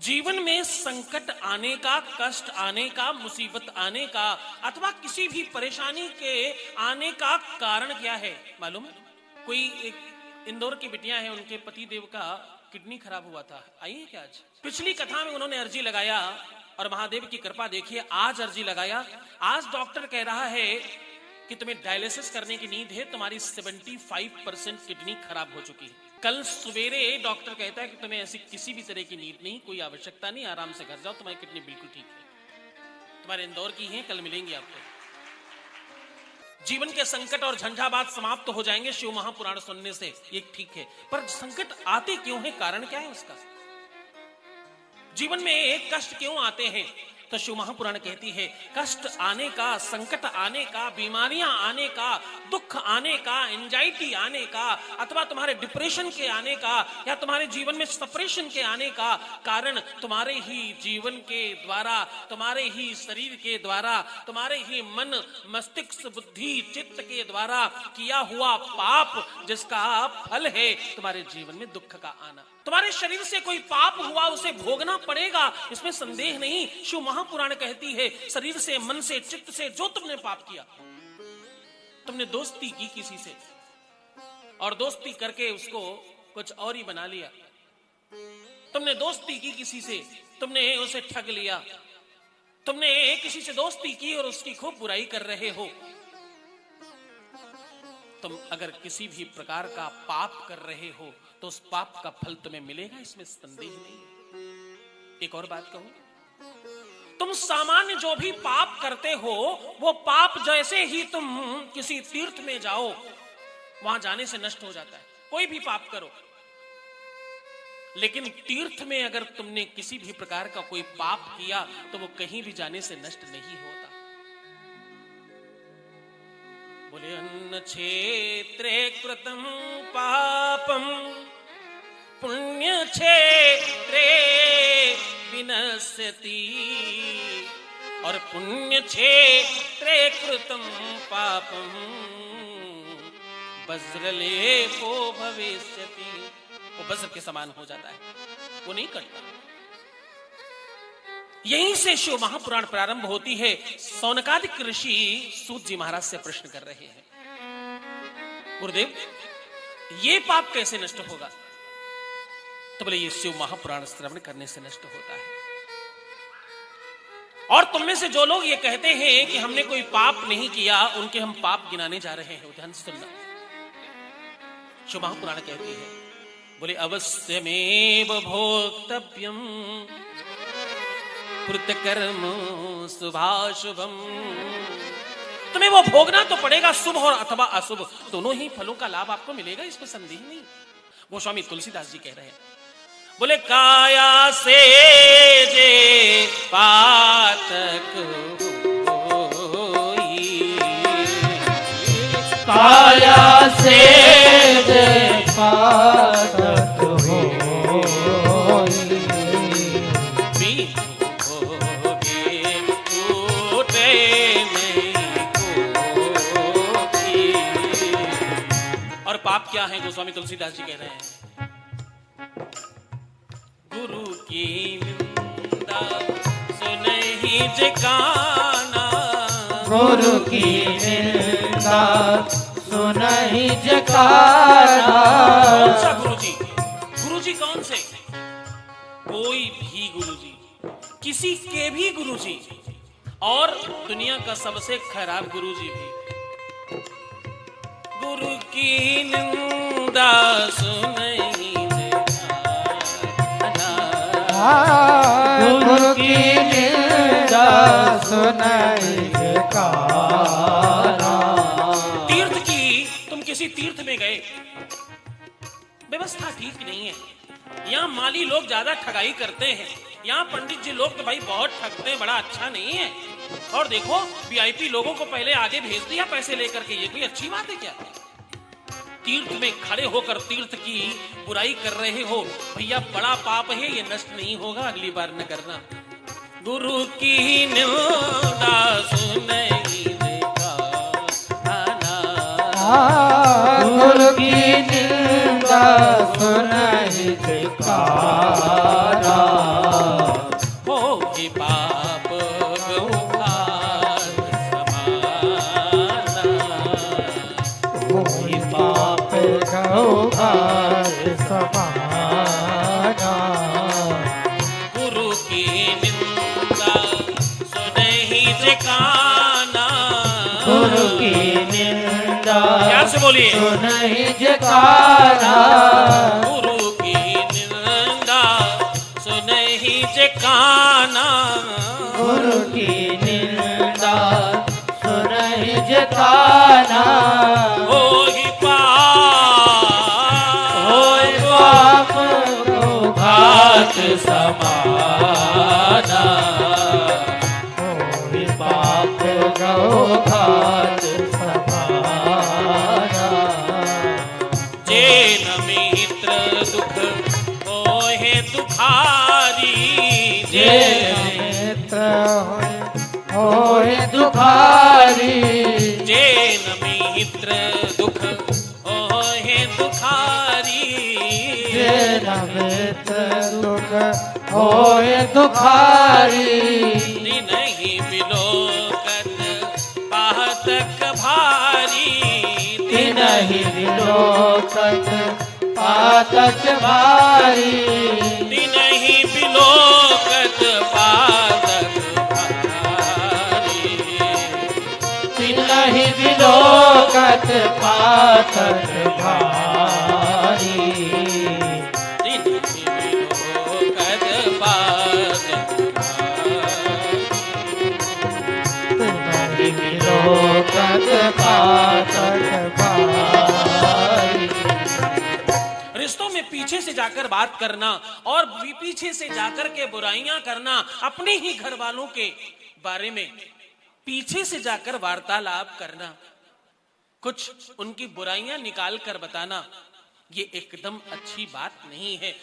जीवन में संकट आने का, कष्ट आने का, मुसीबत आने का अथवा किसी भी परेशानी के आने का कारण क्या है मालूम है? कोई एक इंदौर की बिटिया है, उनके पति देव का किडनी खराब हुआ था, आई है क्या आज? पिछली कथा में उन्होंने अर्जी लगाया और महादेव की कृपा देखिए, आज अर्जी लगाया। आज डॉक्टर कह रहा है कि तुम्हें डायलिसिस करने की नीड है, तुम्हारी 75% किडनी खराब हो चुकी है। कल सवेरे डॉक्टर कहता है कि तुम्हें ऐसी किसी भी तरह की नीड नहीं, कोई आवश्यकता नहीं, आराम से घर जाओ, तुम्हारी किडनी बिल्कुल ठीक है, तुम्हारे इंदौर की है, कल मिलेंगे आपको। जीवन के संकट और झंझावात समाप्त हो जाएंगे शिव महापुराण सुनने से, ये ठीक है, पर संकट आते क्यों है, कारण क्या है उसका? जीवन में एक कष्ट क्यों आते हैं? तो शिव महापुराण कहती है कष्ट आने का, संकट आने का, बीमारियां आने का, दुख आने का, एंजाइटी आने का अथवा तुम्हारे डिप्रेशन के आने का या तुम्हारे जीवन में सेपरेशन के आने का कारण तुम्हारे ही जीवन के द्वारा, तुम्हारे ही शरीर के द्वारा, तुम्हारे ही मन, मस्तिष्क, बुद्धि, चित्त के द्वारा किया हुआ पाप, जिसका फल है तुम्हारे जीवन में दुख का आना। तुम्हारे शरीर से कोई पाप हुआ, उसे भोगना पड़ेगा, इसमें संदेह नहीं। शिव महापुराण कहती है शरीर से, मन से, चित्त से जो तुमने पाप किया, तुमने दोस्ती की किसी से और दोस्ती करके उसको कुछ और ही बना लिया, तुमने दोस्ती की किसी से, तुमने उसे ठग लिया, तुमने किसी से दोस्ती की और उसकी खूब बुराई कर रहे हो, तुम अगर किसी भी प्रकार का पाप कर रहे हो तो उस पाप का फल तुम्हें मिलेगा, इसमें संदेह नहीं। एक और बात कहूं, तुम सामान्य जो भी पाप करते हो वो पाप जैसे ही तुम किसी तीर्थ में जाओ वहां जाने से नष्ट हो जाता है, कोई भी पाप करो। लेकिन तीर्थ में अगर तुमने किसी भी प्रकार का कोई पाप किया तो वो कहीं भी जाने से नष्ट नहीं होता। बोले अन्न क्षेत्रे कृतं पापम पुण्य क्षेत्रे विनश्यति, और पुण्य क्षेत्रे कृतं पापम वज्रलेपो भविष्यति, वो वज्र के समान हो जाता है, वो नहीं कटता। यहीं से शिव महापुराण प्रारंभ होती है। सौनकादिक ऋषि सूत जी महाराज से प्रश्न कर रहे हैं, गुरुदेव ये पाप कैसे नष्ट होगा? तो बोले ये शिव महापुराण श्रवण करने से नष्ट होता है। और तुम में से जो लोग ये कहते हैं कि हमने कोई पाप नहीं किया, उनके हम पाप गिनाने जा रहे हैं, ध्यान से सुनना। शिव महापुराण कहती है, बोले अवश्यमेव भोक्तव्यम कृतकर्म शुभाशुभम, तुम्हें वो भोगना तो पड़ेगा, शुभ और अथवा अशुभ दोनों ही फलों का लाभ आपको मिलेगा, इसमें संदेह नहीं। वो स्वामी तुलसीदास जी कह रहे हैं, बोले काया से जे पातक होई, काया से जे पातक होई, पाप क्या है? गोस्वामी तुलसीदास जी कह रहे हैं, गुरु की निंदा सुनहि जे काना, गुरु की निंदा सुनहि जे काना। कौन सा गुरु जी? गुरु जी कौन से? कोई भी गुरु जी, किसी के भी गुरु जी, और दुनिया का सबसे खराब गुरु जी भी। गुरु की निंदा सुनहि जे काना, गुरु की निंदा सुनहि जे काना। तीर्थ की, तुम किसी तीर्थ में गए, व्यवस्था ठीक नहीं है, यहाँ माली लोग ज्यादा ठगाई करते हैं, यहाँ पंडित जी लोग तो भाई बहुत ठगते हैं, बड़ा अच्छा नहीं है। और देखो वीआईपी लोगों को पहले आगे भेज दिया पैसे लेकर के, ये कोई अच्छी बात है क्या? तीर्थ में खड़े होकर तीर्थ की बुराई कर रहे हो, भैया बड़ा पाप है, ये नष्ट नहीं होगा, अगली बार न करना। गुरु की निंदा सुनहि जे काना, गुरु की निंदा सुनहि जे काना। काना। गुरु की निंदा प्यार से बोलिए, सुनहि जे काना। गुरु की निंदा सुनहि जे काना। गुरु की निंदा सुनहि जे काना। होहि पाप को घात समाना। होहि पाप को घात समाना। जेन मित्र दुख होहे दुखारी। जे मित्र होए दुखारी। जेन मित्र दुख होहे दुखारी। जेन मित्र दुख होए दुखारी। तिनहि बिलोकत पातक भारी। तिनहि विलोकत पातक भारी। तिनहि बिलोकत पातक भारी। तिनहि विलोकत पातक भारी। तिनहि बिलोकत पातक तिनहि विलोकत पातक भारी। रिश्तों में पीछे से जाकर बात करना और पीछे से जाकर के बुराइयां करना, अपने ही घर वालों के बारे में पीछे से जाकर वार्तालाप करना, कुछ उनकी बुराइयां निकाल कर बताना, ये एकदम अच्छी बात नहीं है।